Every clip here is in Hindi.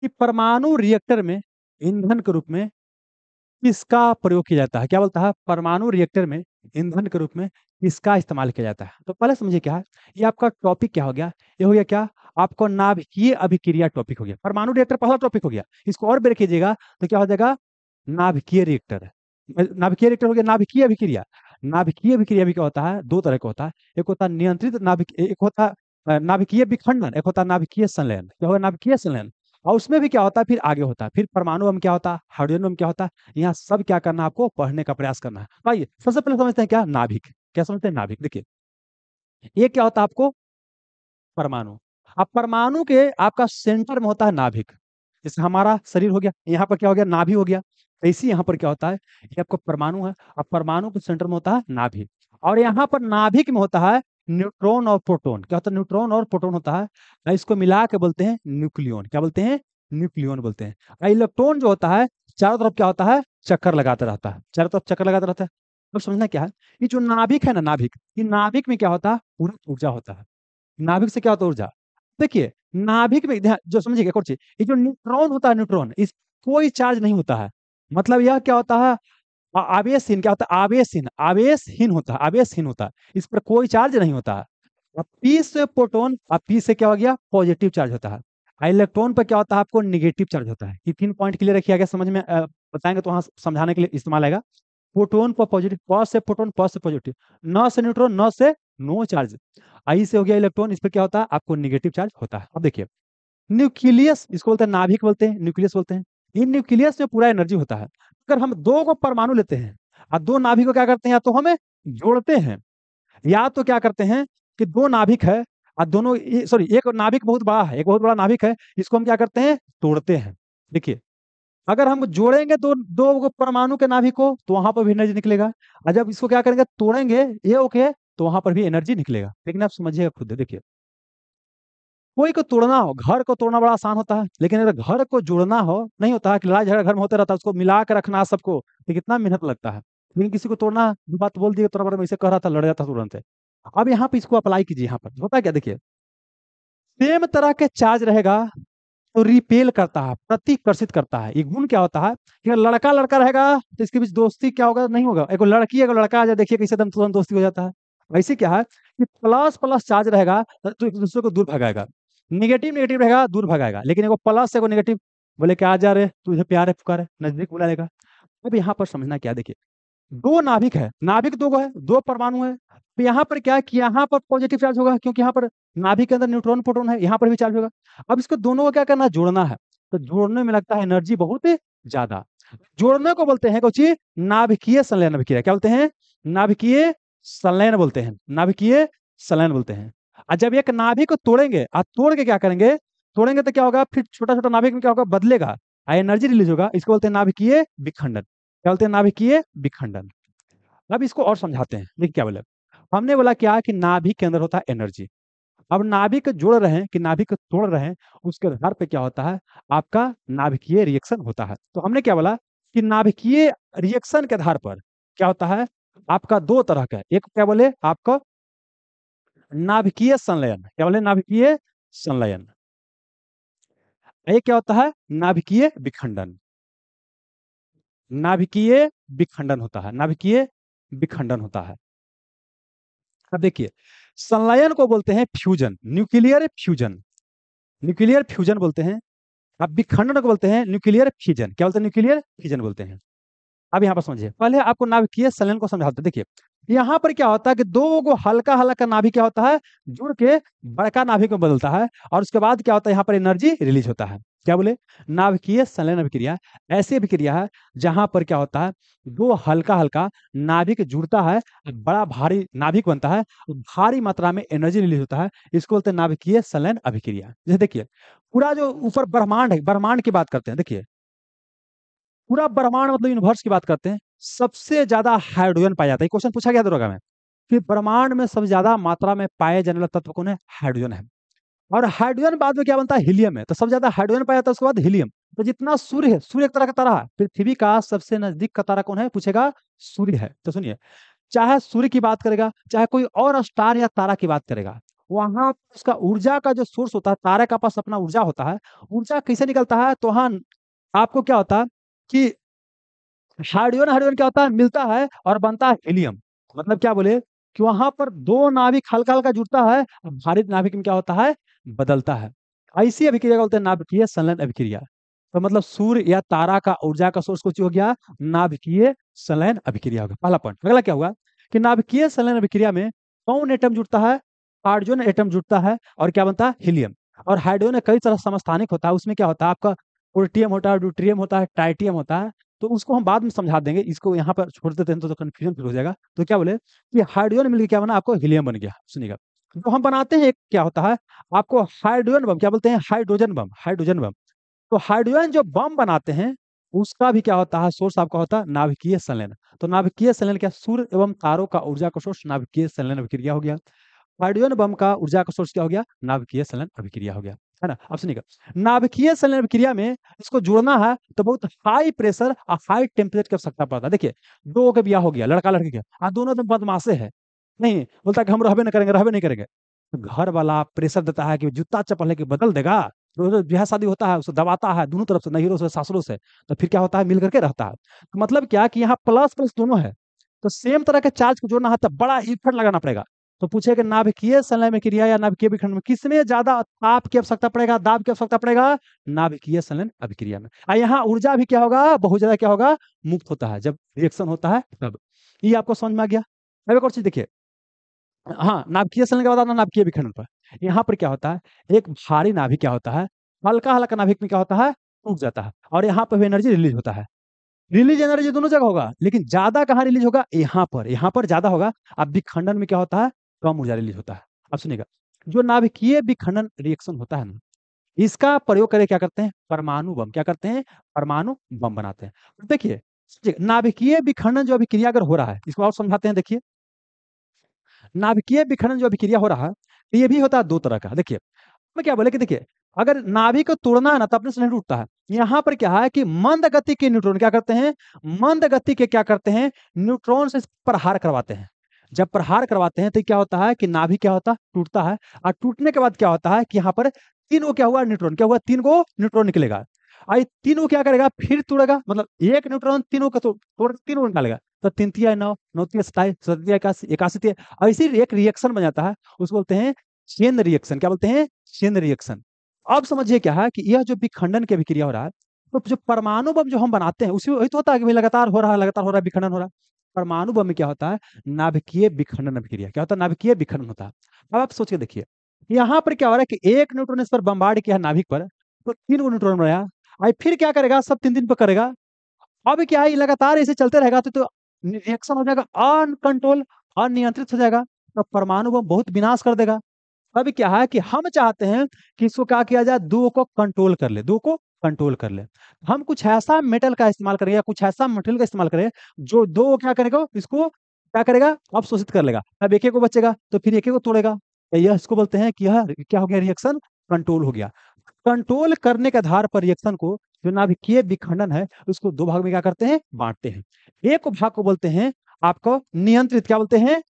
कि परमाणु रिएक्टर में ईंधन के रूप में किसका प्रयोग किया जाता है? क्या बोलता है? परमाणु रिएक्टर में ईंधन के रूप में किसका इस्तेमाल किया जाता है? तो पहले समझिए क्या है, ये आपका टॉपिक क्या हो गया? ये हो गया क्या? आपको नाभिकीय अभिक्रिया टॉपिक हो गया। परमाणु रिएक्टर पहला टॉपिक हो गया। इसको और ब्रेक कीजिएगा तो क्या हो जाएगा? नाभिकीय रिएक्टर है। नाभिकीय रिएक्टर हो गया नाभिकीय अभिक्रिया। नाभिकीय अभिक्रिया भी क्या होता है? दो तरह का होता है। एक होता है नियंत्रित नाभिक, एक होता है नाभिकीय विखंडन, एक होता है नाभिकीय संलयन। क्या होगा? नाभिकीय संलयन। और उसमें भी क्या होता है? फिर आगे होता है, फिर परमाणु बम क्या होता है, हाइड्रोजन बम क्या होता है। यहाँ सब क्या करना है? आपको पढ़ने का प्रयास करना है। तो आइए सबसे पहले समझते हैं क्या नाभिक। क्या समझते हैं? नाभिक देखिए, ये क्या होता है आपको? परमाणु। अब परमाणु के आपका सेंटर में होता है नाभिक। जैसे हमारा शरीर हो गया, यहाँ पर क्या हो गया? नाभि हो गया। ऐसे ही यहाँ पर क्या होता है? ये आपका परमाणु है। अब परमाणु के सेंटर में होता है नाभि। और यहाँ पर नाभिक में होता है न्यूट्रॉन और प्रोटॉन। क्या होता है? न्यूट्रॉन और प्रोटॉन होता है। और इसको मिला के बोलते हैं न्यूक्लियन। क्या बोलते हैं? न्यूक्लियन बोलते हैं। और इलेक्ट्रॉन जो होता है, चारों तरफ क्या होता है? चक्कर लगाता रहता है। चारों तरफ चक्कर लगाता रहता है। अब समझना क्या है, ये जो नाभिक है ना, नाभिक, ये नाभिक में क्या होता है? पूरा ऊर्जा होता है। नाभिक से क्या होता है? ऊर्जा। देखिए, नाभिक में जो समझिएगा एक और चीज, ये जो न्यूट्रॉन होता है, न्यूट्रॉन इस कोई चार्ज नहीं होता है। मतलब यह क्या होता है? आवेशहीन। क्या होता है? आवेशहीन। आवेशहीन होता है, आवेशहीन होता है। इस पर कोई चार्ज नहीं होता है। अब पी से प्रोटॉन, अब पी से क्या हो गया? पॉजिटिव चार्ज होता है। इलेक्ट्रॉन पर क्या होता है? आपको निगेटिव चार्ज होता है। ये 3 पॉइंट क्लियर रखिए, आगे समझ में बताएंगे तो वहां समझाने के लिए इस्तेमाल आएगा। प्रोटॉन पर पॉजिटिव, पॉज से प्रोटॉन, पॉज से पॉजिटिव, न से न्यूट्रॉन, न से नो चार्ज। आई से हो गया इलेक्ट्रॉन, इस पर क्या होता है? आपको निगेटिव चार्ज होता है। अब देखिए, न्यूक्लियस इसको बोलते हैं, नाभिक बोलते हैं, न्यूक्लियस बोलते हैं। इन न्यूक्लियस में पूरा एनर्जी होता है। अगर हम दो को परमाणु लेते हैं और दो नाभिक को क्या करते हैं? या तो हमें जोड़ते हैं, या तो क्या करते हैं कि दो नाभिक है और दोनों, सॉरी, एक नाभिक बहुत बड़ा है, एक बहुत बड़ा नाभिक है, इसको हम क्या करते हैं? तोड़ते हैं। देखिए, अगर हम जोड़ेंगे दो दो परमाणु के नाभिक को तो वहां पर भी एनर्जी निकलेगा। और जब इसको क्या करेंगे? तोड़ेंगे, ये ओके, तो वहां पर भी एनर्जी निकलेगा। लेकिन आप समझिएगा खुद, देखिए, कोई को तोड़ना हो, घर को तोड़ना बड़ा आसान होता है, लेकिन अगर घर को जोड़ना हो, नहीं होता है कि लड़ाई झगड़ा घर में होता रहता है, उसको मिला के रखना सबको, तो कितना मेहनत लगता है। लेकिन किसी को तोड़ना, जो बात बोल दिए, तुरंत ऐसे कह रहा था, लड़ जाता तुरंत है। अब यहाँ पे इसको अप्लाई कीजिए। यहाँ पर होता है क्या? देखिए, सेम तरह के चार्ज रहेगा तो रिपेल करता है, प्रतिकर्षित करता है। ये गुण क्या होता है कि अगर लड़का लड़का रहेगा तो इसके बीच दोस्ती क्या होगा? नहीं होगा। एक लड़की अगर लड़का आ जाए, देखिए कैसे एकदम तुरंत दोस्ती हो जाता है। वैसे क्या है कि प्लस प्लस चार्ज रहेगा तो एक दूसरे को दूर भगाएगा। निगेटिव नेगेटिव रहेगा, दूर भगाएगा। लेकिन एगो प्लस एगो नेगेटिव, बोले कि आ जा रे, तुझे प्यार है, पुकार है, नजदीक बुला लेगा। अब यहाँ पर समझना क्या है, देखिए, दो नाभिक है, नाभिक दो गो है, दो परमाणु है। तो यहाँ पर क्या है कि यहाँ पर पॉजिटिव चार्ज होगा, क्योंकि यहाँ पर नाभिक के अंदर न्यूट्रॉन प्रोटॉन है, यहाँ पर भी चार्ज होगा। अब इसको दोनों को क्या करना है? जोड़ना है। तो जोड़ने में लगता है एनर्जी बहुत ही ज्यादा। जोड़ने को बोलते हैं कुछ नाभिकीय संलयन अभिक्रिया। क्या बोलते हैं? नाभिकीय संलयन बोलते हैं, नाभिकीय संलयन बोलते हैं। और जब एक नाभिक को तोड़ेंगे, और तोड़ के क्या करेंगे? तोड़ेंगे तो क्या होगा? फिर छोटा छोटा नाभिक में क्या होगा? बदलेगा, एनर्जी रिलीज होगा। इसको बोलते हैं नाभिकीय विखंडन। क्या बोलते हैं? नाभिकीय विखंडन। अब इसको और समझाते हैं। देखिए क्या बोले, हमने बोला क्या कि नाभिक के अंदर होता है एनर्जी। अब नाभिक को जोड़ रहे हैं कि नाभिक को तोड़ रहे हैं, उसके आधार पे क्या होता है? आपका नाभिकीय रिएक्शन होता है। तो हमने क्या बोला कि नाभिकीय रिएक्शन के आधार पर क्या होता है? आपका दो तरह का, एक क्या बोले आपका? नाभिकीय संलयन। क्या बोले? नाभिकीय संलयन। एक क्या होता है? नाभिकीय विखंडन। नाभिकीय विखंडन होता है, नाभिकीय विखंडन होता है। अब देखिए, संलयन को बोलते हैं fusion, nuclear fusion, nuclear fusion बोलते हैं। अब विखंडन को बोलते हैं न्यूक्लियर फिजन। क्या बोलते हैं? न्यूक्लियर फिजन बोलते हैं। अब यहाँ पर समझिए, पहले आपको नाभिकीय संलयन को समझाते हैं। देखिए, यहाँ पर क्या होता है कि दो गो हल्का हल्का नाभिक क्या होता है? जुड़ के बड़का नाभिक में बदलता है, और उसके बाद क्या होता है? यहाँ पर एनर्जी रिलीज होता है। क्या बोले? नाभिकीय संलयन अभिक्रिया ऐसी अभिक्रिया है जहां पर क्या होता है? दो हल्का हल्का नाभिक जुड़ता है, बड़ा भारी नाभिक बनता है, भारी मात्रा में एनर्जी रिलीज होता है। इसको बोलते हैं नाभिकीय संलयन अभिक्रिया। जैसे देखिए, पूरा जो ऊपर ब्रह्मांड है, ब्रह्मांड की बात करते हैं। देखिए, पूरा ब्रह्मांड मतलब यूनिवर्स की बात करते हैं, सबसे ज्यादा हाइड्रोजन पाया जाता है। क्वेश्चन पूछा गया दरोगा में कि ब्रह्मांड में सबसे ज्यादा मात्रा में पाए जाने वाला तत्व कौन है? हाइड्रोजन है। और हाइड्रोजन बाद में क्या बनता है? हीलियम है। तो सबसे ज्यादा हाइड्रोजन पाया जाता है, उसके बाद हीलियम। तो जितना सूर्य है, सूर्य एक तरह का तारा है, पृथ्वी का सबसे नजदीक का तारा कौन है पूछेगा? सूर्य है। तो सुनिए, चाहे सूर्य की बात करेगा, चाहे कोई और स्टार या तारा की बात करेगा, वहां उसका ऊर्जा का जो सोर्स होता है, तारे का पास अपना ऊर्जा होता है। ऊर्जा कैसे निकलता है, तो हाँ, आपको क्या होता है कि हाइड्रोजन हाइड्रोजन क्या होता है, मिलता है और बनता है हीलियम। मतलब क्या बोले कि वहां पर दो नाभिक हल्का हल्का जुड़ता है और भारी नाभिक में क्या होता है, बदलता है। ऐसी अभिक्रिया को बोलते हैं नाभिकीय संलयन अभिक्रिया। तो मतलब सूर्य या तारा का ऊर्जा का सोर्स कुछ हो गया, नाभिकीय संलयन अभिक्रिया हो गया पहला पॉइंट। अगला क्या हुआ कि नाभिकीय संलयन अभिक्रिया में कौन एटम जुड़ता है, हाइड्रोजन एटम जुड़ता है और क्या बनता है, हीलियम। और हाइड्रोजन कई तरह समस्थानिक होता है, उसमें क्या होता है आपका पोर्टियम होता है, ड्यूट्रियम होता है, टाइटियम होता है। तो उसको हम बाद में समझा देंगे, इसको यहाँ पर छोड़ देते हैं तो कंफ्यूजन फिर हो जाएगा। तो क्या बोले कि हाइड्रोजन मिलकर क्या बना, आपको हीलियम बन गया। सुनिएगा, तो हम बनाते हैं एक क्या होता है आपको हाइड्रोजन बम, क्या बोलते हैं, हाइड्रोजन बम, हाइड्रोजन बम। तो हाइड्रोजन जो बम बनाते हैं उसका भी क्या होता है, सोर्स आपका होता है नाभिकीय संलयन। तो नाभिकीय संलयन क्या, सूर्य एवं तारों का ऊर्जा का सोर्स नाभिकीय संलयन अभिक्रिया हो गया। हाइड्रोजन बम का ऊर्जा का सोर्स क्या हो गया, नाभिकीय संलयन अभिक्रिया हो गया, है ना। अब सुनिएगा, नाभिकीय संलयन अभिक्रिया में इसको जोड़ना है तो बहुत हाई प्रेशर और हाई टेम्परेचर की आवश्यकता पड़ता है। देखिए, दो का ब्याह हो गया, लड़का लड़की का, दोनों तो बदमाशे है, नहीं बोलता कि हम रहबे नहीं करेंगे, रहबे नहीं करेंगे। तो घर वाला प्रेशर देता है कि जूता चप्पल है कि बदल देगा। रोज रोज ब्याह शादी होता है, उसे दबाता है दोनों तरफ से, नैहरों से सासुरों से। तो फिर क्या होता है, मिल करके रहता है। तो मतलब क्या कि यहाँ प्लस प्लस दोनों है, तो सेम तरह के चार्ज को जोड़ना है तो बड़ा इफर्ट लगाना पड़ेगा। तो पूछे कि नाभिकीय संलयन में क्रिया या नाभिकीय विखंडन में किसमें ज्यादा ताप की आवश्यकता पड़ेगा, दाब की आवश्यकता पड़ेगा, नाभिकीय संलयन अभिक्रिया में। और यहाँ ऊर्जा भी क्या होगा, बहुत ज्यादा क्या होगा, मुक्त होता है जब रिएक्शन होता है तब। ये आपको समझ में आ गया। अब एक और चीज देखिए, हाँ, नाभिकीय संलयन के बाद आना नाभिकीय विखंडन पर। यहाँ पर क्या होता है, एक भारी नाभिक क्या होता है, हल्का हल्का नाभिक में क्या होता है, टूट जाता है और यहाँ पर भी एनर्जी रिलीज होता है। रिलीज एनर्जी दोनों जगह होगा, लेकिन ज्यादा कहाँ रिलीज होगा, यहाँ पर ज्यादा होगा। अब विखंडन में क्या होता है, कम ऊर्जा रिलीज होता है। अब सुनिएगा, जो नाभिकीय विखंडन रिएक्शन होता है ना, इसका प्रयोग करके क्या करते हैं, परमाणु बम, क्या करते हैं, परमाणु बम बनाते हैं। तो देखिए, नाभिकीय विखंडन जो अभिक्रिया अगर हो रहा है, इसको और समझाते हैं। देखिए, नाभिकीय विखंडन जो अभिक्रिया हो रहा है, तो ये भी होता है दो तरह का। देखिए, मैं क्या बोले कि देखिए, अगर नाभिक को तोड़ना है ना तो अपने से नहीं टूटता है। यहाँ पर क्या है कि मंद गति के न्यूट्रॉन क्या करते हैं, मंद गति के क्या करते हैं, न्यूट्रॉन से प्रहार करवाते हैं। जब प्रहार करवाते हैं तो क्या होता है कि नाभिक क्या होता है, टूटता है। और टूटने के बाद क्या होता है कि यहाँ पर तीन गो क्या हुआ, न्यूट्रॉन क्या हुआ, तीन गो न्यूट्रॉन निकलेगा। आई तीन गो क्या करेगा, फिर तोड़ेगा, मतलब एक न्यूट्रॉन तीनों का तोड़ तीन गो निकालेगा। तो तीन तिया नौ, नौ तिया सताईस, सतिया इक्यासी, इक्यासी तिया, ऐसी एक रिएक्शन बन जाता है, उसको बोलते हैं चेन रिएक्शन। क्या बोलते हैं, चेन रिएक्शन। अब समझिए क्या है कि यह जो विखंडन की अभिक्रिया हो रहा है, तो जो परमाणु बम जो हम बनाते हैं उसी वही तो होता है कि भाई लगातार हो रहा है, लगातार हो रहा है, विखंडन हो रहा है। परमाणु बम में क्या होता है, नाभिकीय विखंडन अभिक्रिया, क्या होता है, नाभिकीय विखंडन होता है। अब आप सोच के देखिए, यहाँ पर क्या हो रहा है कि एक न्यूट्रॉन इस पर बम्बार्ड किया नाभिक पर, तो तीन गो न्यूट्रॉन बनाया। आई फिर क्या करेगा, सब तीन तीन पर करेगा। अब क्या है, लगातार ऐसे चलते रहेगा तो रिएक्शन हो जाएगा अनकंट्रोल, अनियंत्रित हो जाएगा। तो परमाणु बम बहुत विनाश कर देगा। अभी क्या है कि हम चाहते हैं कि इसको क्या किया जाए, दो को कंट्रोल कर ले, दो को कंट्रोल कर ले। हम कुछ ऐसा मेटल का इस्तेमाल करेंगे या कुछ ऐसा मटेरियल का इस्तेमाल करें जो दो क्या करेगा, इसको क्या करेगा, अवशोषित कर लेगा। अब एक एक को बचेगा तो फिर एक एक को तोड़ेगा। तो यह इसको बोलते हैं कि यह क्या हो गया, रिएक्शन कंट्रोल हो गया। कंट्रोल करने के आधार पर रिएक्शन को, जो नाभिकीय विखंडन है, उसको दो भाग में क्या करते हैं, बांटते हैं। एक भाग को बोलते हैं आपको नियंत्रित, क्या बोलते हैं,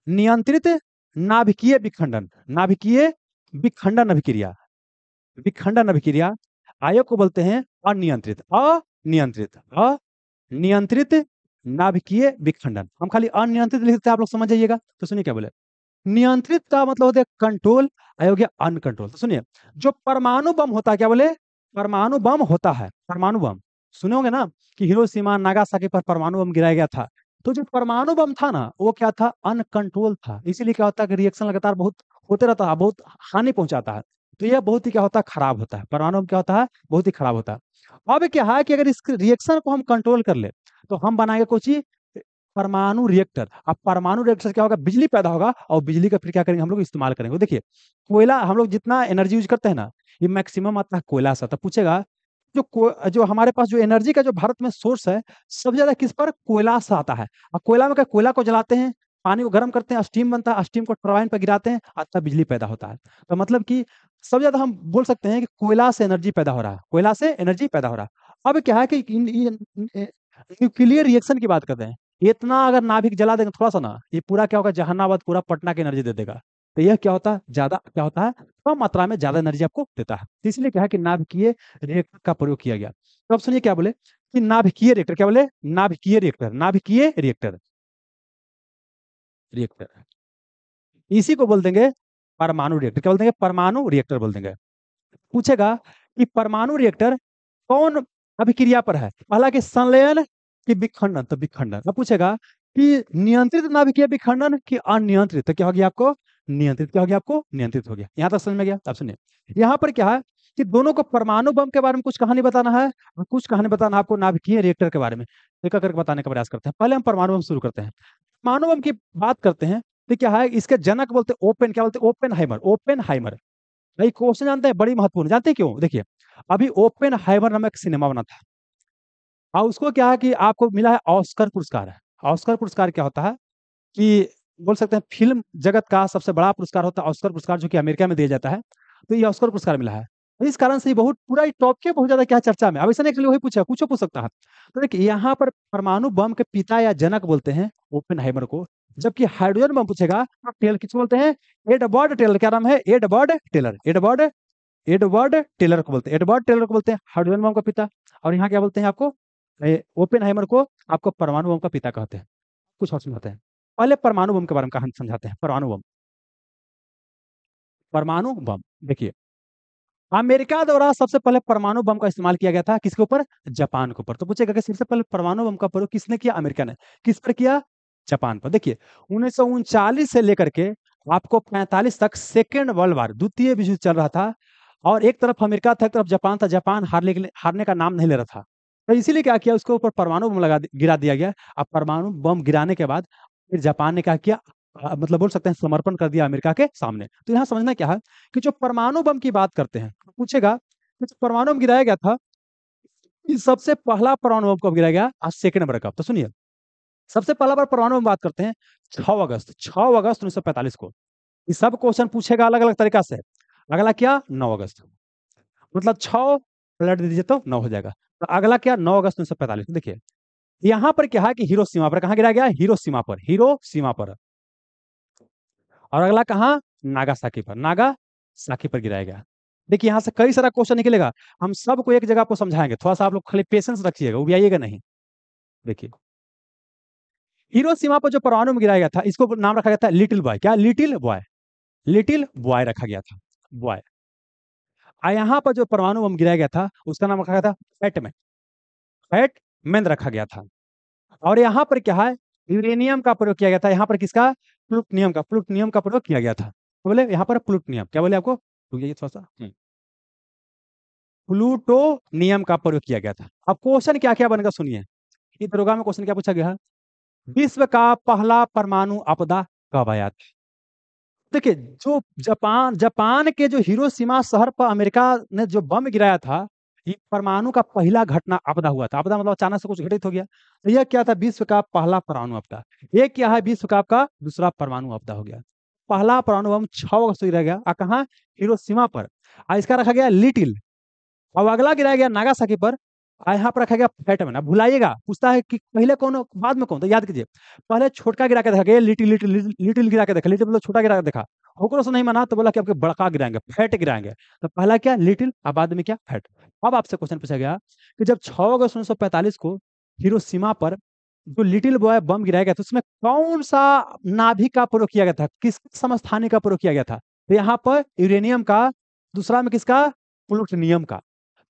नियंत्रित नाभिकीय विखंडन, नाभिकीय विखंडन अभिक्रिया, विखंडन अभिक्रिया। आयोग को बोलते हैं अनियंत्रित, अनियंत्रित, अनियंत्रित नाभिकीय विखंडन। हम खाली अनियंत्रित लिखते हैं, आप लोग समझ जाइएगा। तो सुनिए क्या बोले, नियंत्रित का मतलब होता है कंट्रोल, अयोग्य अनकंट्रोल। तो सुनिए, जो परमाणु बम होता है, क्या बोले, परमाणु बम होता है, परमाणु बम सुने होंगे ना कि हिरोशिमा नागासाकी पर परमाणु बम गिराया गया था। तो जो परमाणु बम था ना, वो क्या था, अनकंट्रोल था। इसीलिए क्या होता है कि रिएक्शन लगातार बहुत होते रहता है, बहुत हानि पहुंचाता है। तो यह बहुत ही क्या होता है, खराब होता है। परमाणु बम क्या होता है, बहुत ही खराब होता है। अब क्या है कि अगर इस रिएक्शन को हम कंट्रोल कर ले तो हम बनाएंगे कुछ ही परमाणु रिएक्टर। अब परमाणु रिएक्टर से क्या होगा, बिजली पैदा होगा और बिजली का फिर क्या करेंगे हम लोग, इस्तेमाल करेंगे। देखिए, कोयला हम लोग जितना एनर्जी यूज करते हैं ना, ये मैक्सिमम आता है कोयला से। तो पूछेगा, जो हमारे पास जो एनर्जी का जो भारत में सोर्स है, सबसे ज्यादा किस पर, कोयला से आता है। और कोयला में क्या, कोयला को जलाते हैं, पानी को गर्म करते हैं, स्टीम बनता है, स्टीम को टरबाइन पर गिराते हैं और तब बिजली पैदा होता है। तो मतलब कि सबसे ज्यादा हम बोल सकते हैं कि कोयला से एनर्जी पैदा हो रहा है, कोयला से एनर्जी पैदा हो रहा है। अब क्या है कि न्यूक्लियर रिएक्शन की बात करते हैं। इतना अगर नाभिक जला देंगे थोड़ा सा ना, ये पूरा क्या होगा, जहानाबाद पूरा पटना की एनर्जी दे देगा। तो यह क्या होता है, ज्यादा क्या होता है, कम मात्रा में ज्यादा एनर्जी आपको देता है। तो इसलिए क्या है कि नाभिकीय रिएक्टर का प्रयोग किया गया। तो अब सुनिए क्या बोले कि नाभिकीय रिएक्टर, क्या बोले, नाभिकीय रिएक्टर, नाभिकीय रिएक्टर, रिएक्टर, इसी को बोल देंगे परमाणु रिएक्टर। क्या बोल देंगे, परमाणु रिएक्टर बोल देंगे। पूछेगा कि परमाणु रिएक्टर कौन अभिक्रिया पर है, हालांकि संलयन कि विखंडन, तो विखंडन। अब पूछेगा कि नियंत्रित नाभिकीय विखंडन कि अनियंत्रित, तो क्या हो गया आपको, नियंत्रित। क्या हो गया आपको, नियंत्रित हो गया। यहां तक समझ में गया। अब सुनिए यहां पर क्या है कि दोनों को परमाणु बम के बारे में कुछ कहानी बताना है और कुछ कहानी बताना है आपको नाभिकीय रिएक्टर के बारे में। एक एक करके बताने का प्रयास करते हैं। पहले हम परमाणु बम शुरू करते हैं। परमाणु बम की बात करते हैं तो क्या है, इसके जनक बोलते हैं ओपन, क्या बोलते हैं, ओपेनहाइमर, ओपेनहाइमर। भाई क्वेश्चन जानते हैं, बड़ी महत्वपूर्ण, जानते हैं क्यों, देखिए अभी ओपेनहाइमर नामक सिनेमा बना था और उसको क्या है कि आपको मिला है ऑस्कर पुरस्कार है। ऑस्कर पुरस्कार क्या होता है कि बोल सकते हैं फिल्म जगत का सबसे बड़ा पुरस्कार होता है ऑस्कर पुरस्कार, जो कि अमेरिका में दिया जाता है। तो ये ऑस्कर पुरस्कार मिला है। तो इस कारण से ये बहुत पूरा टॉप के बहुत ज्यादा क्या चर्चा में। अब ऐसा नहीं कि वही पूछा, कुछ पूछ सकता है। तो देखिए यहाँ पर परमाणु बम के पिता या जनक बोलते हैं ओपेनहाइमर को, जबकि हाइड्रोजन बम पूछेगा तो टेलर किसको बोलते हैं, एडवर्ड टेलर। क्या नाम है, Edward Teller, Edward, Edward Teller को बोलते हैं, एडवर्ड टेलर को बोलते हैं हाइड्रोजन बम का पिता। और यहाँ क्या बोलते हैं आपको, ओपेनहाइमर को आपको परमाणु बम का पिता कहते हैं। कुछ और समझाते हैं, पहले परमाणु बम के बारे में कहानी समझाते हैं। परमाणु बम, परमाणु बम देखिए अमेरिका द्वारा सबसे पहले परमाणु बम का इस्तेमाल किया गया था किसके ऊपर, जापान के ऊपर। तो पूछेगा कि सबसे पहले परमाणु बम का प्रयोग किसने किया, अमेरिका ने। किस पर किया, जापान पर। देखिए 1939 से लेकर के आपको 45 तक सेकेंड वर्ल्ड वार, द्वितीय विश्व युद्ध चल रहा था और एक तरफ अमेरिका था, एक तरफ जापान था। जापान हारने के लिए, हारने का नाम नहीं ले रहा था। तो इसीलिए क्या किया, उसके ऊपर परमाणु बम गिरा दिया गया। अब परमाणु बम गिराने के बाद फिर जापान ने क्या किया, मतलब बोल सकते हैं समर्पण कर दिया अमेरिका के सामने। तो यहाँ समझना क्या है कि जो परमाणु बम की बात करते हैं, पूछेगा कि जो परमाणु बम गिराया गया था, ये सबसे पहला परमाणु बम कब गिराया गया, आज सेकंड नंबर का। तो सुनिए सबसे पहला बार परमाणु बम बात करते हैं 6 अगस्त, 6 अगस्त 1945 को। ये सब क्वेश्चन पूछेगा अलग अलग तरीका से। अगला क्या, 9 अगस्त, मतलब 6 पलट दीजिए तो 9 हो जाएगा। तो अगला क्या, 9 अगस्त 1945। देखिए यहाँ पर क्या है कि हिरोशिमा पर, कहाँ गिराया गया, हिरोशिमा पर, हिरोशिमा पर। और अगला कहाँ, नागासाकी पर, नागासाकी पर गिराया गया। देखिए यहाँ से कई सारा क्वेश्चन निकलेगा, हम सबको एक जगह आपको समझाएंगे। थोड़ा सा आप लोग खाली पेशेंस रखिएगा, उबियाइएगा नहीं। देखिए हिरोशिमा पर जो परमाणु में गिराया गया था, इसको नाम रखा गया था लिटिल बॉय। क्या, लिटिल बॉय, लिटिल बॉय रखा गया था, बॉय। और यहाँ पर जो परमाणु बम गिराया गया था उसका नाम रखा गया था फैटमैन, फैटमैन रखा गया था। और यहाँ पर क्या है, यूरेनियम का प्रयोग किया गया था। यहाँ पर किसका, प्लूटोनियम का, प्लूटोनियम का प्रयोग किया गया था। तो बोले यहाँ पर प्लूटोनियम, क्या बोले आपको, ये थोड़ा सा प्लूटोनियम का प्रयोग किया गया था। अब क्वेश्चन क्या क्या बनेगा सुनिए, इस दरोगा में क्वेश्चन क्या पूछा गया है, विश्व का पहला परमाणु आपदा कब आया था। देखिए जो जापान, जापान के जो हिरोशिमा शहर पर अमेरिका ने जो बम गिराया था, ये परमाणु का पहला घटना आपदा हुआ था। आपदा मतलब अचानक से कुछ घटित हो गया। तो यह क्या था, विश्व का पहला परमाणु आपदा। ये क्या है, विश्व का आपका दूसरा परमाणु आपदा हो गया। पहला परमाणु बम 6 अगस्त को गिराया गया, और कहाँ, हिरोशिमा पर। और इसका रखा गया लिटिल। अब अगला गिराया गया नागासाकी पर, और यहाँ पर रखा गया फैटमैन। अब भुलाइएगा, पूछता है कि पहले कौन बाद में कौन, तो याद कीजिए पहले छोटका गिरा के देखा गया, लिटिल लिटिल लिटिल लिटिल गिरा के देखा, लिटिल मतलब छोटा गिरा के देखा। ओकरो से नहीं माना तो बोला कि आपके बड़का गिराएंगे, फैट गिराएंगे। तो पहला क्या, लिटिल, और बाद में क्या, फैट। अब आपसे क्वेश्चन पूछा गया कि जब 6 अगस्त 1945 को हिरोशिमा पर जो लिटिल बॉय बम गिराया गया था, उसमें कौन सा नाभिक का प्रयोग किया गया था, किस समस्थानिक का प्रयोग किया गया था। तो यहाँ पर यूरेनियम का, दूसरा में किसका, प्लूटोनियम का।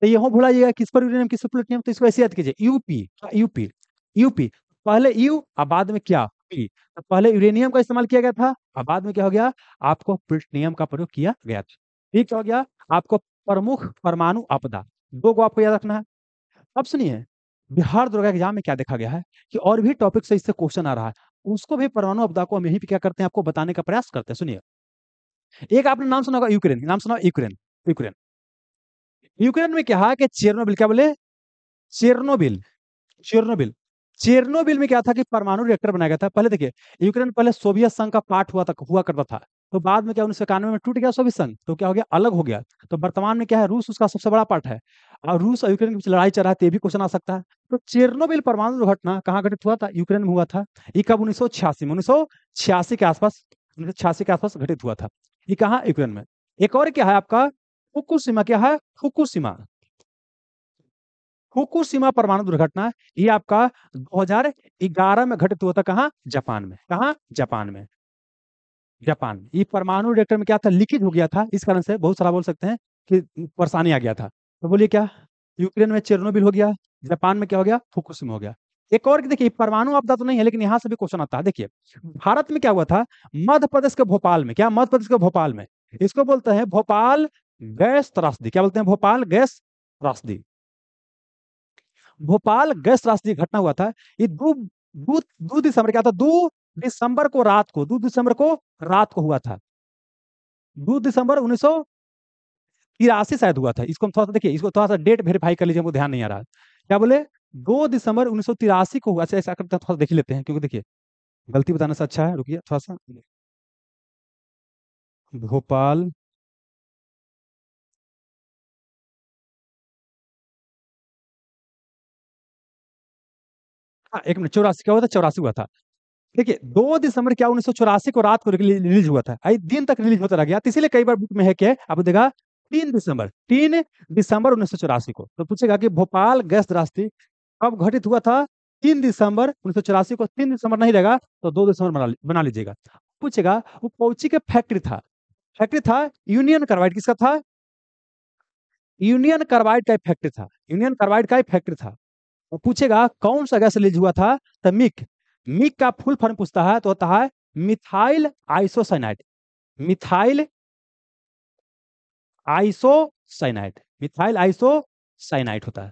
तो यह भुलाइएगा किस पर यूरेनियम, किस पर प्लूटोनियम, तो इसको ऐसे याद कीजिए, यूपी, यूपी, यूपी। पहले यू और बाद में क्या, पी। तो पहले यूरेनियम का इस्तेमाल किया गया था और बाद में क्या हो गया, आपको प्लूटोनियम का प्रयोग किया गया था। ठीक हो गया आपको प्रमुख परमाणु आपदा, दो को आपको याद रखना है। अब सुनिए बिहार दुर्गा एग्जाम में क्या देखा गया है कि और भी टॉपिक से इससे क्वेश्चन आ रहा है, उसको भी परमाणु आपदा को हम यहीं पे क्या करते हैं, आपको बताने का प्रयास करते हैं। सुनिए एक आपने नाम सुना होगा, यूक्रेन, नाम सुना, यूक्रेन, यूक्रेन। यूक्रेन में क्या है कि चेरनोबिल, क्या बोले, चेरनोबिल, चेरनोबिल, चेरनोबिल में क्या था कि परमाणु रिएक्टर बनाया गया था। पहले देखिए यूक्रेन पहले सोवियत संघ का पार्ट हुआ करता था। तो बाद में क्या 1991 में टूट गया सोवियत संघ, तो क्या हो गया, अलग हो गया। तो वर्तमान में क्या है, रूस उसका सबसे बड़ा पार्ट है। और रूस और यूक्रेन के बीच लड़ाई चल रहा है, तो ये भी क्वेश्चन आ सकता है। तो चेरनोबिल परमाणु दुर्घटना कहाँ घटित हुआ था? यूक्रेन में हुआ था। ये कब? 1986 में, 1986 के आसपास, 1986 के आसपास घटित हुआ था। ये कहाँ? यूक्रेन में। एक और क्या है आपका? फुकुशिमा। क्या है? फुकुशिमा। फुकुशिमा परमाणु दुर्घटना, ये आपका 2011 में घटित हुआ था। कहाँ? जापान में। कहाँ? जापान में। जापान। ये परमाणु रिएक्टर में क्या था? लीकेज हो गया था, इस कारण से बहुत सारा बोल सकते हैं कि परेशानी आ गया था। तो बोलिए क्या? यूक्रेन में चेरनोबिल हो गया, जापान में क्या हो गया? फुकुशिमा हो गया। एक और देखिए, परमाणु आपदा तो नहीं है, लेकिन यहां से भी क्वेश्चन आता है। देखिए, भारत में क्या हुआ था? मध्य प्रदेश के भोपाल में। क्या? मध्य प्रदेश के भोपाल में। इसको बोलते हैं भोपाल गैस त्रासदी। क्या बोलते हैं? भोपाल गैस त्रासदी। भोपाल गैस त्रासदी घटना हुआ था। ये दो दो दो दिसंबर, क्या था? 2 दिसंबर को रात को, 2 दिसंबर को रात को हुआ था। 2 दिसंबर 1983 शायद हुआ था। इसको हम थोड़ा सा देखिए, इसको थोड़ा सा डेट वेरीफाई कर लीजिए, हमको ध्यान नहीं आ रहा। क्या बोले? 2 दिसंबर 1983 को हुआ। ऐसा करते हैं, थोड़ा देख लेते हैं, क्योंकि देखिए गलती बताने से अच्छा है, रुकिए थोड़ा सा। भोपाल, हाँ एक मिनट, 84 क्या हुआ था? 84 हुआ था। देखिए 2 दिसंबर क्या 1984 को रात को रिलीज हुआ था। आई दिन तक रिलीज होता रह गया, तो इसीलिए कई बार बुक में है क्या, आपको देखा 3 दिसंबर, 3 दिसंबर 1984 को। तो पूछेगा कि भोपाल गैस त्रासदी कब घटित हुआ था? 3 दिसंबर 1984 को। 3 दिसंबर नहीं रहेगा तो 2 दिसंबर बना लीजिएगा। पूछेगा वो कौची के फैक्ट्री था? फैक्ट्री था यूनियन कार्बाइड। किसका था? यूनियन कार्बाइड का एक फैक्ट्री था। यूनियन कार्बाइड का एक फैक्ट्री था। वो पूछेगा कौन सा गैस रिलीज हुआ था? तो मिक। मिक का फुल फॉर्म पूछता है तो होता है methyl isocyanide. Methyl isocyanide. Methyl isocyanide होता है।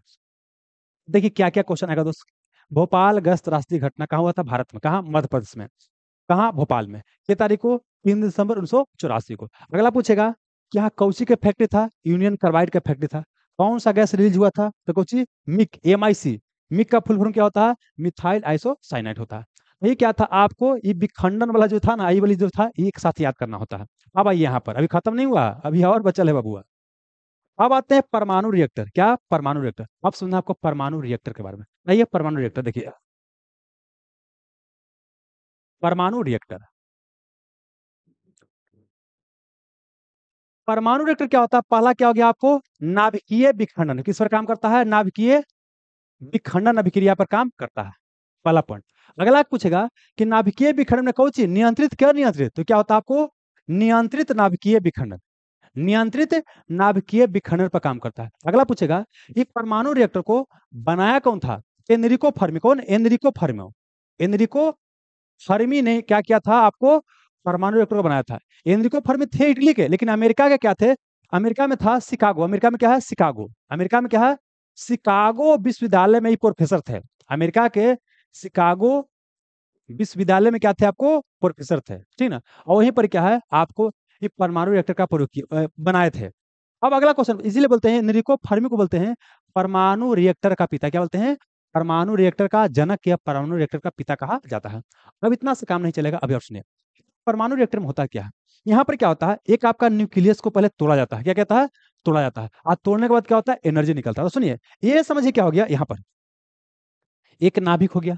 देखिए क्या क्या क्वेश्चन आएगा दोस्त। भोपाल गैस त्रासदी घटना कहाँ हुआ था? भारत में। कहाँ? मध्य प्रदेश में। कहाँ? भोपाल में। किस तारीख को? 3 दिसंबर 1984 को। अगला पूछेगा क्या कौची के फैक्ट्री था? यूनियन कार्बाइड का फैक्ट्री था। कौन सा गैस रिलीज हुआ था? तो कौची? Mic, MIC। मिक का फुल फॉर्म क्या होता है? मिथाइल आइसोसाइनाइड होता है। ये क्या था? आपको ये विखंडन वाला जो था ना, ये वाली जो था, ये एक साथ याद करना होता है। अब आइए यहाँ पर, अभी खत्म नहीं हुआ, अभी और बचल है बाबूआ। अब आते हैं परमाणु रिएक्टर। क्या? परमाणु रिएक्टर। अब सुनना आपको परमाणु रिएक्टर के बारे में। आइए परमाणु रिएक्टर देखिए। परमाणु रिएक्टर, परमाणु रिएक्टर क्या होता है? पहला क्या हो गया आपको? नाभिकीय विखंडन। किस पर काम करता है? नाभिकीय विखंडन अभिक्रिया पर काम करता है। पहला पॉइंट। अगला पूछेगा कि नाभिकीय विखंडन में कौन चीज नियंत्रित? क्या नियंत्रित? तो क्या होता है आपको? नियंत्रित नाभिकीय विखंडन। नियंत्रित नाभिकीय विखंडन पर काम करता है। अगला पूछेगा ये परमाणु रिएक्टर को बनाया कौन था? Enrico Fermi. कौन? Enrico Fermi. एनरिको फर्मी ने क्या किया था? आपको परमाणु रिएक्टर को बनाया था। एनरिको फर्मी थे इटली के, लेकिन अमेरिका के क्या थे? अमेरिका में था शिकागो। अमेरिका में क्या है? शिकागो। अमेरिका में क्या है? शिकागो विश्वविद्यालय में ही प्रोफेसर थे। अमेरिका के शिकागो विश्वविद्यालय में क्या थे? आपको प्रोफेसर थे, ठीक ना। और वहीं पर क्या है आपको ये परमाणु रिएक्टर का प्रयोग बनाए थे। अब अगला क्वेश्चन, इसीलिए बोलते हैं एनरिको फर्मी को बोलते हैं परमाणु रिएक्टर का पिता। क्या बोलते हैं? परमाणु रिएक्टर का जनक या परमाणु रिएक्टर का पिता कहा जाता है। अब इतना से काम नहीं चलेगा, अभी और सुनिए। परमाणु रिएक्टर में होता क्या है? यहाँ पर क्या होता है? एक आपका न्यूक्लियस को पहले तोड़ा जाता है। क्या कहता है? तोड़ा जाता है। और तोड़ने के बाद क्या होता है? एनर्जी निकलता है। तो सुनिए, ये समझिए क्या हो गया यहाँ पर। एक नाभिक हो गया।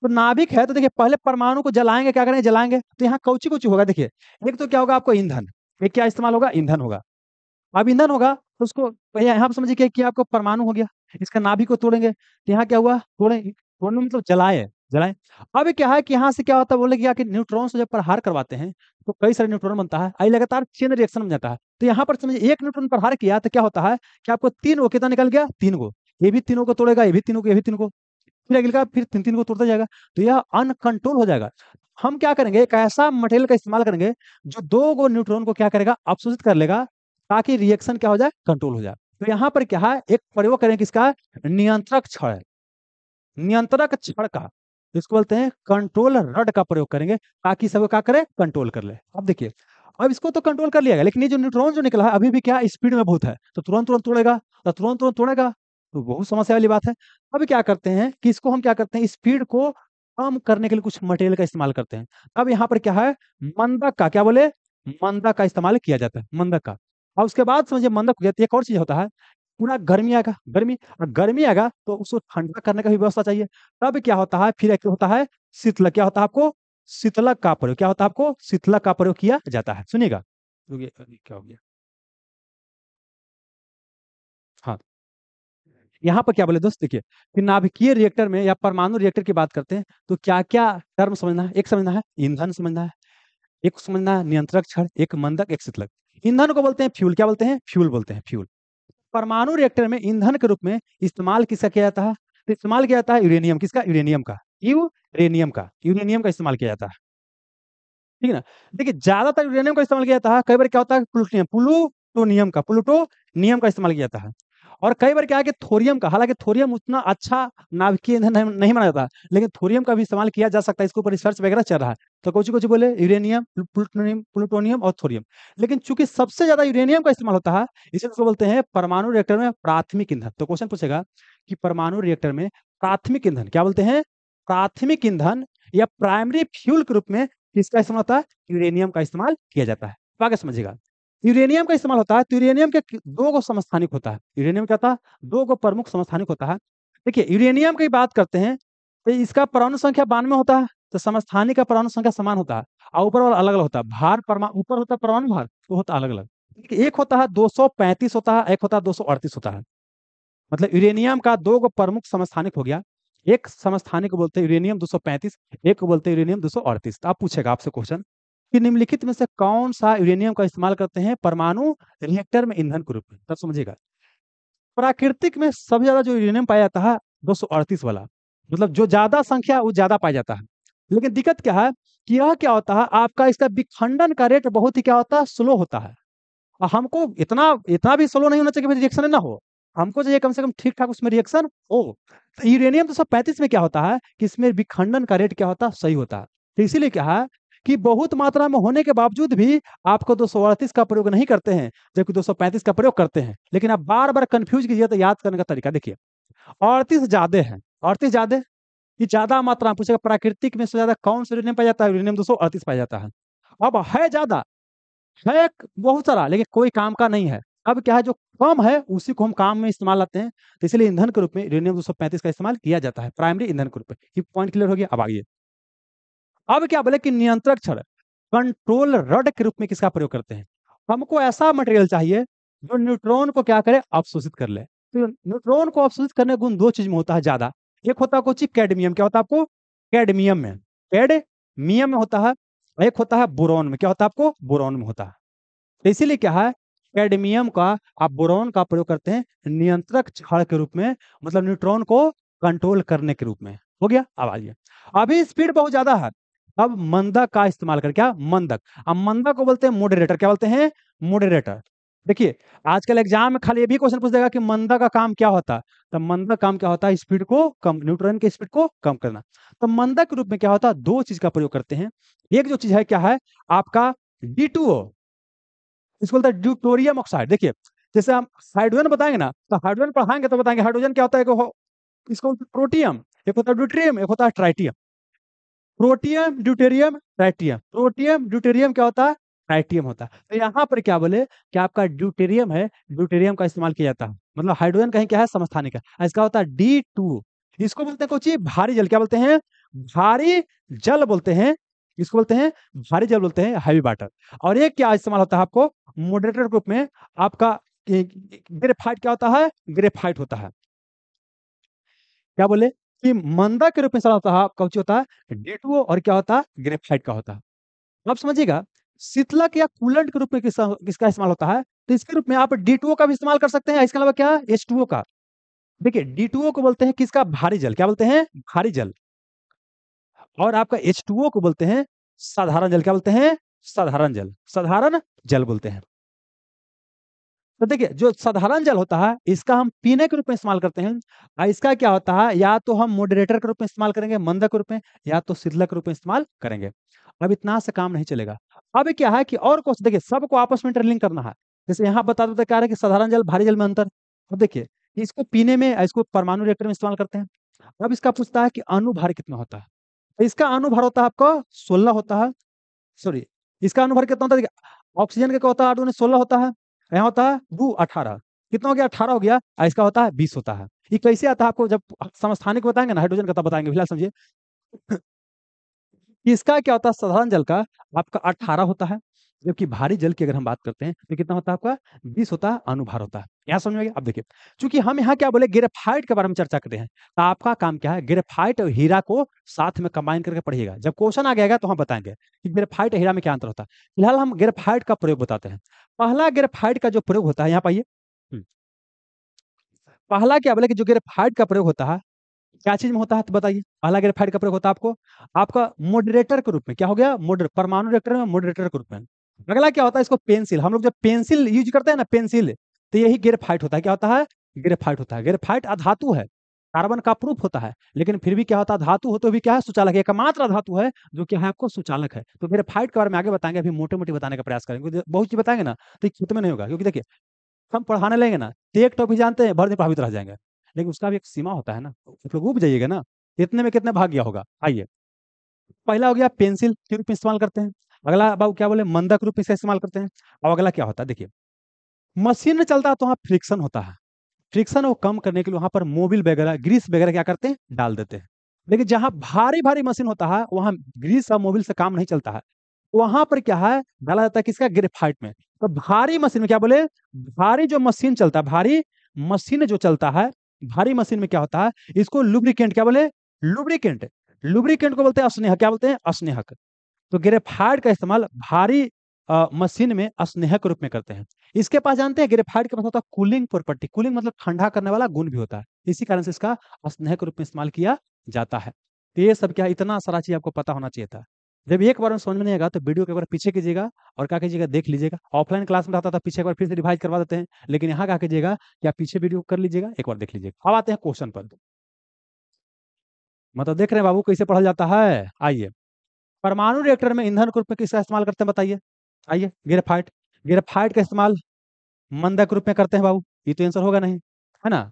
तो नाभिक है तो देखिए पहले परमाणु को जलाएंगे, क्या करेंगे? जलाएंगे। तो यहाँ कौची कौची होगा देखिए। एक तो क्या होगा आपको? ईंधन। एक क्या इस्तेमाल होगा? ईंधन होगा। अब ईंधन होगा तो उसको भैया यहाँ पर समझिए क्या आपको परमाणु हो गया। इसका नाभिक को तोड़ेंगे तो यहाँ क्या हुआ? तोड़ेंगे, तोड़ने मतलब जलाए, जलाए। अब क्या है कि यहाँ से क्या होता है? बोले कि न्यूट्रॉन से जब प्रहार करवाते हैं तो कई सारे न्यूट्रॉन बनता है, आई लगातार चेन रिएक्शन बन जाता है। तो यहाँ पर समझिए एक न्यूट्रॉन प्रहार किया तो क्या होता है कि आपको 3 गो कितना निकल गया? 3 गो। ये भी 3 गो तोड़ेगा, ये भी 3 गो, ये भी 3 गो, फिर अगले का फिर 3 3 को तोड़ता जाएगा। तो यह अनकंट्रोल हो जाएगा। हम क्या करेंगे? एक ऐसा मटेरियल का इस्तेमाल करेंगे जो 2 गो न्यूट्रॉन को क्या करेगा? अवशोषित कर लेगा, ताकि रिएक्शन क्या हो जाए? कंट्रोल हो जाए। तो यहाँ पर क्या है? एक प्रयोग करें किसका? नियंत्रक छड़। नियंत्रक छड़ का, इसको बोलते हैं कंट्रोल रड का प्रयोग करेंगे, ताकि सबको क्या करे? कंट्रोल कर ले। अब देखिए, अब इसको तो कंट्रोल कर लिया, लेकिन ये जो न्यूट्रॉन जो निकला है अभी भी क्या स्पीड में बहुत है, तो तुरंत तुरंत तोड़ेगा, तो तुरंत तुरंत तोड़ेगा, तो बहुत समस्या वाली बात है। अब क्या करते हैं कि इसको हम क्या करते हैं? स्पीड को कम करने के लिए कुछ मटेरियल का इस्तेमाल करते हैं। अब यहाँ पर क्या है? मंदक का, क्या बोले? मंदक का इस्तेमाल किया जाता है, मंदक का। और उसके बाद समझिए मंदक हो जाती है। एक और चीज होता है, पूरा गर्मी आएगा, गर्मी, और गर्मी आएगा तो उसको ठंडा करने का भी व्यवस्था चाहिए। तब क्या होता है, फिर एक होता है शीतलक। क्या होता है आपको? शीतलक का प्रयोग। क्या होता है आपको? शीतलक का प्रयोग किया जाता है। सुनिएगा, रुकिए, अरे क्या हो गया? हाँ, यहाँ पर क्या बोले दोस्त, देखिए कि नाभिकीय रिएक्टर में या परमाणु रिएक्टर की बात करते हैं तो क्या क्या टर्म समझना है? एक समझना है ईंधन समझना है, एक समझना है नियंत्रक छड़, एक मंदक, एक शीतलक। ईंधन को बोलते हैं फ्यूल। क्या बोलते हैं? फ्यूल बोलते हैं, फ्यूल। परमाणु रिएक्टर में ईंधन के रूप में इस्तेमाल किसका किया जाता है? तो इस्तेमाल किया जाता है यूरेनियम। किसका? यूरेनियम का। यूरेनियम का इस्तेमाल किया जाता है। ठीक है ना? देखिए ज्यादातर यूरेनियम का इस्तेमाल किया जाता है। कई बार क्या होता है प्लूटोनियम का इस्तेमाल किया जाता है। और कई बार क्या है कि थोरियम का, हालांकि थोरियम उतना अच्छा नाभिकीय ईंधन नहीं माना जाता, लेकिन थोरियम का भी इस्तेमाल किया जा सकता है। इसके ऊपर रिसर्च वगैरह चल रहा है। तो कुछ कुछ बोले यूरेनियम, प्लूटोनियम और थोरियम। लेकिन चूंकि सबसे ज्यादा यूरेनियम का इस्तेमाल होता है, इसे उसको बोलते हैं परमाणु रिएक्टर में प्राथमिक ईंधन। तो क्वेश्चन पूछेगा कि परमाणु रिएक्टर में प्राथमिक ईंधन क्या बोलते हैं? प्राथमिक ईंधन या प्राइमरी फ्यूल के रूप में किसका इस्तेमाल होता है? यूरेनियम का इस्तेमाल किया जाता है। तो आगे समझिएगा, यूरेनियम का इस्तेमाल होता है तो यूरेनियम के दो गो समस्थानिक होता है। यूरेनियम क्या होता है? दो गो प्रमुख समस्थानिक होता है। देखिए यूरेनियम की बात करते हैं तो इसका परमाणु संख्या 92 होता है, तो समस्थानिक का परमाणु संख्या समान होता है, और ऊपर वाला अलग अलग होता है। भार परमाणु ऊपर होता है, परमाणु भार तो होता है अलग अलग। एक होता है 235 होता है, एक होता है 238 होता है। मतलब यूरेनियम का दो गो प्रमुख समस्थानिक हो गया। एक समस्थानिक को बोलते हैं यूरेनियम 235, एक को बोलते हैं यूरेनियम 238। तो आप पूछेगा आपसे क्वेश्चन कि निम्नलिखित में से कौन सा यूरेनियम का इस्तेमाल करते हैं परमाणु रिएक्टर में ईंधन के रूप में? तब समझिएगा, प्राकृतिक में सबसे ज्यादा जो यूरेनियम पाया जाता है 238 वाला, मतलब जो ज्यादा संख्या वो ज्यादा पाया जाता है। लेकिन दिक्कत क्या है कि यह क्या होता है आपका, इसका विखंडन का रेट बहुत ही क्या होता है, स्लो होता है। और हमको इतना इतना भी स्लो नहीं होना चाहिए कि रिएक्शन ना हो। हमको चाहिए कम से कम ठीक ठाक उसमें रिएक्शन हो। तो यूरेनियम 235 में क्या होता है कि इसमें विखंडन का रेट क्या होता है, सही होता है। तो इसीलिए क्या है कि बहुत मात्रा में होने के बावजूद भी आपको 238 का प्रयोग नहीं करते हैं, जबकि 235 का प्रयोग करते हैं। लेकिन आप बार बार कंफ्यूज कीजिए तो याद करने का तरीका देखिए, 38 ज्यादा है, 38 ज्यादा, ये ज्यादा मात्रा में पूछेगा प्राकृतिक में से ज्यादा कौन सा यूरेनियम पाया जाता है? यूरेनियम 238 पाया जाता है। अब है ज्यादा, है बहुत सारा, लेकिन कोई काम का नहीं है। अब क्या है, जो कम है उसी को हम काम में इस्तेमाल लाते हैं। तो इसलिए ईंधन के रूप में यूरेनियम 235 का इस्तेमाल किया जाता है प्राइमरी ईंधन के रूप में। ये पॉइंट क्लियर हो गया। अब आइए, अब क्या बोले कि नियंत्रक छड़, कंट्रोल रड के रूप में किसका प्रयोग करते हैं? हमको ऐसा मटेरियल चाहिए जो न्यूट्रॉन को क्या करे, अवशोषित कर ले। तो न्यूट्रॉन को अवशोषित करने का गुण दो चीज में होता है ज्यादा। एक होता है कुछ कैडमियम। क्या होता है आपको? कैडमियम में, कैडमियम में होता है। एक होता है बोरॉन में। क्या होता है आपको? बोरॉन में होता है। तो इसीलिए क्या है, कैडमियम का आप बोरॉन का प्रयोग करते हैं नियंत्रक छड़ के रूप में, मतलब न्यूट्रॉन को कंट्रोल करने के रूप में। हो गया। अब आइए, अभी स्पीड बहुत ज्यादा है, अब मंदक का इस्तेमाल कर, क्या मंदक, अब मंदक को बोलते हैं मॉडरेटर। क्या बोलते हैं? मॉडरेटर। देखिए आजकल एग्जाम में खाली ये भी क्वेश्चन पूछ देगा कि मंदक का काम क्या होता है। तो मंदक काम क्या होता है? स्पीड को कम, न्यूट्रॉन की स्पीड को कम करना। तो मंदक के रूप में क्या होता है, दो चीज का प्रयोग करते हैं। एक जो चीज है क्या है आपका, D2O, इसको बोलते हैं ड्यूटोरियम ऑक्साइड। देखिए जैसे हम हाइड्रोजन बताएंगे ना, तो हाइड्रोजन पढ़ाएंगे तो बताएंगे हाइड्रोजन क्या होता है, इसको प्रोटियम, एक होता है ड्यूटेरियम, एक होता है tritium. Protium, deuterium, tritium. Protium, deuterium क्या होता है? ट्राइटियम होता है। तो यहाँ पर क्या बोले कि आपका ड्यूटेरियम है, ड्यूटेरियम का इस्तेमाल किया जाता है। मतलब हाइड्रोजन कहीं क्या है, समस्थानिक है। इसका होता है D2। इसको बोलते हैं कुछ भारी जल। क्या बोलते हैं? भारी जल बोलते हैं। इसको बोलते हैं भारी जल, बोलते हैं हैवी वाटर। और ये क्या इस्तेमाल होता है आपको मॉडरेटर ग्रुप में आपका, ग्रेफाइट। क्या होता है? ग्रेफाइट होता है। क्या बोले कि मंदा के रूप में इस्तेमाल होता है, कौची होता है D2O, और क्या होता है? ग्रेफाइट का होता है। अब समझिएगा, शीतलक या कूलेंट के रूप में किसका इस्तेमाल होता है? तो इसके रूप में आप D2O का भी इस्तेमाल कर सकते हैं। इसके अलावा क्या, H2O का। देखिए D2O को बोलते हैं किसका, भारी जल। क्या बोलते हैं? भारी जल। और आपका H2O को बोलते हैं साधारण जल। क्या बोलते हैं? साधारण जल, साधारण जल बोलते हैं। तो देखिए जो साधारण जल होता है इसका हम पीने के रूप में इस्तेमाल करते हैं, और इसका क्या होता है, या तो हम मॉडरेटर के रूप में इस्तेमाल करेंगे मंदक के रूप में, या तो शीतलक के रूप में इस्तेमाल करेंगे। अब इतना से काम नहीं चलेगा। अब क्या है कि और कुछ देखिए, सबको आपस में इंटरलिंक करना है। जैसे यहाँ बता देते क्या है कि साधारण जल भारी जल में अंतर। अब देखिए इसको पीने में, इसको परमाणु रिएक्टर में इस्तेमाल करते हैं। अब इसका पूछता है कि अणुभार कितना होता है। तो इसका अणुभार होता है आपका 16 होता है। सॉरी, इसका अणुभार कितना होता है, देखिए ऑक्सीजन का क्या होता है 8 दूनी 16 होता है, यहाँ होता है 2 18। कितना हो गया? 18 हो गया, और इसका होता है 20 होता है। ये कैसे आता है आपको जब समस्थानिक बताएंगे ना, हाइड्रोजन का तब बताएंगे, फिलहाल समझिए। इसका क्या होता है? साधारण जल का आपका 18 होता है, जबकि भारी जल की अगर हम बात करते हैं तो कितना होता है आपका? 20 होता है, अनुभार होता है। यहाँ समझ में आ गया? अब देखिए, चूंकि हम यहाँ क्या बोले, ग्रेफाइट के बारे में चर्चा करते हैं, तो आपका काम क्या है? ग्रेफाइट और हीरा को साथ में कंबाइन करके पढ़िएगा। जब क्वेश्चन आ गया तो हम बताएंगे कि ग्रेफाइट और हीरा में क्या अंतर होता है। फिलहाल हम ग्रेफाइट का प्रयोग बताते हैं। पहला ग्रेफाइट का जो प्रयोग होता है, यहाँ पाइए। पहला क्या बोले कि जो ग्रेफाइट का प्रयोग होता है, क्या चीज में होता है तो बताइए। पहला ग्रेफाइट का प्रयोग होता है आपको, आपका मॉडरेटर के रूप में। क्या हो गया? परमाणु रिएक्टर में मॉडरेटर के रूप में। अगला क्या होता है? इसको पेंसिल, हम लोग जब पेंसिल यूज करते हैं ना, पेंसिल, तो यही ग्रेफाइट होता है। क्या होता है? ग्रेफाइट होता है। ग्रेफाइट अधातु है, कार्बन का प्रूफ होता है, लेकिन फिर भी क्या होता है? धातु हो तो भी क्या है? सुचालक है। एकमात्र धातु है जो क्या है आपको? सुचालक है। तो ग्रेफाइट के बारे में आगे बताएंगे, अभी मोटे मोटे बताने का प्रयास करेंगे, बहुत चीज बताएंगे ना तो खत्म नहीं होगा। क्योंकि देखिए, हम पढ़ाने लेंगे ना तो एक टॉपिक जानते हैं, भर दिन प्रभावित रह जाएंगे, लेकिन उसका भी एक सीमा होता है ना। आप लोग उब जाइएगा ना, इतने में कितने भाग गया होगा। आइए, पहला हो गया पेंसिल के रूप में इस्तेमाल करते हैं। अगला बाबू क्या बोले? मंदक रूप में इसका इस्तेमाल करते हैं। और अगला क्या होता है? देखिए, मशीन में चलता है तो वहाँ फ्रिक्शन होता है। फ्रिक्शन को कम करने के लिए वहां पर मोबिल वगैरह, ग्रीस वगैरह क्या करते हैं? डाल देते हैं। लेकिन जहां भारी भारी मशीन होता है वहां ग्रीस और मोबिल से काम नहीं चलता है। वहां पर क्या है? डाला जाता है किसका? ग्रेफाइट में। तो भारी मशीन में क्या बोले? भारी जो मशीन चलता है, भारी मशीन जो चलता है, भारी मशीन में क्या होता है? इसको लुब्रिकेंट, क्या बोले? लुब्रिकेंट। लुब्रिकेंट को बोलते हैं स्नेहक। क्या बोलते हैं? स्नेहक। तो ग्रेफाइट का इस्तेमाल भारी मशीन में स्नेहक के रूप में करते हैं। इसके पास जानते हैं ग्रेफाइट के पास होता है कूलिंग प्रॉपर्टी। कूलिंग मतलब ठंडा करने वाला गुण भी होता है। इसी कारण से इसका स्नेहक के रूप में इस्तेमाल किया जाता है। तो ये सब क्या, इतना सारा चीज आपको पता होना चाहिए था। जब एक बार में समझ में नहीं आएगा तो वीडियो के एक बार पीछे कीजिएगा और क्या कीजिएगा? देख लीजिएगा। ऑफलाइन क्लास में रहता था, पीछे एक बार फिर से रिवाइज करवा देते हैं, लेकिन यहाँ क्या कीजिएगा कि आप पीछे वीडियो कर लीजिएगा, एक बार देख लीजिएगा। अब आते हैं क्वेश्चन पर। मतलब देख रहे हैं बाबू कैसे पढ़ा जाता है। आइए, परमाणु रिएक्टर में ईंधन के रूप में किसका इस्तेमाल करते हैं बताइए। आइए, ग्रेफाइट। ग्रेफाइट का इस्तेमाल मंदक रूप में करते हैं बाबू, ये तो आंसर होगा नहीं, है ना।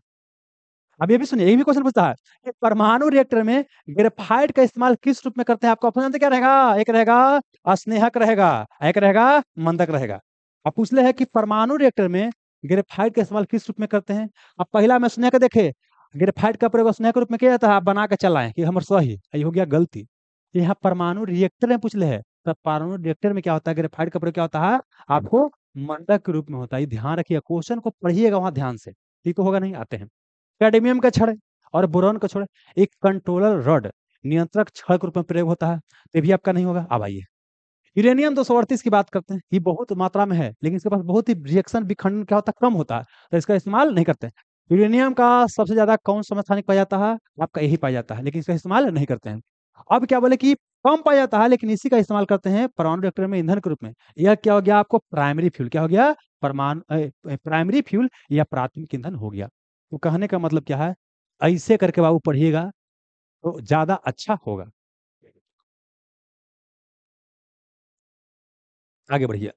अब ये भी सुनिए, ये भी क्वेश्चन पूछता है कि परमाणु रिएक्टर में ग्रेफाइट का इस्तेमाल किस रूप में करते हैं। आपका ऑप्शन जानते क्या रहेगा? एक रहेगा स्नेहक रहेगा, एक रहेगा मंदक रहेगा। अब पूछ ले है कि परमाणु रिएक्टर में ग्रेफाइट का इस्तेमाल किस रूप में करते हैं। अब पहला में स्नेहक देखे, ग्रेफाइट का प्रयोग स्नेहक रूप में किया जाता है। आप बना के चलाएं कि हमर सही, ये हो गया गलती। यहाँ परमाणु रिएक्टर में पूछ ले है, तो परमाणु रिएक्टर में क्या होता है? ग्रेफाइट का प्रयोग क्या होता है आपको? मंडक के रूप में होता है। ध्यान रखिए, क्वेश्चन को पढ़िएगा वहां ध्यान से, ठीक तो होगा नहीं। आते हैं कैडमियम का छड़ और बोरॉन का छड़, एक कंट्रोलर रॉड, नियंत्रक छड़ के रूप में प्रयोग होता है। तो ये भी आपका नहीं होगा। अब आइए, यूरेनियम 238 की बात करते हैं। ये बहुत मात्रा में है, लेकिन इसके पास बहुत ही रिएक्शन विखंडन क्या होता है? कम होता है, तो इसका इस्तेमाल नहीं करते हैं। यूरेनियम का सबसे ज्यादा कौन समस्थानिक पाया जाता है? आपका यही पाया जाता है, लेकिन इसका इस्तेमाल नहीं करते हैं। अब क्या बोले कि कम पाया जाता है, लेकिन इसी का इस्तेमाल करते हैं परमाणु रिएक्टर में ईंधन के रूप में। यह क्या हो गया आपको? Primary fuel. क्या हो गया? परमाणु प्राइमरी फ्यूल या प्राथमिक ईंधन हो गया। तो कहने का मतलब क्या है? ऐसे करके बाबू पढ़िएगा तो ज्यादा अच्छा होगा। आगे बढ़िए।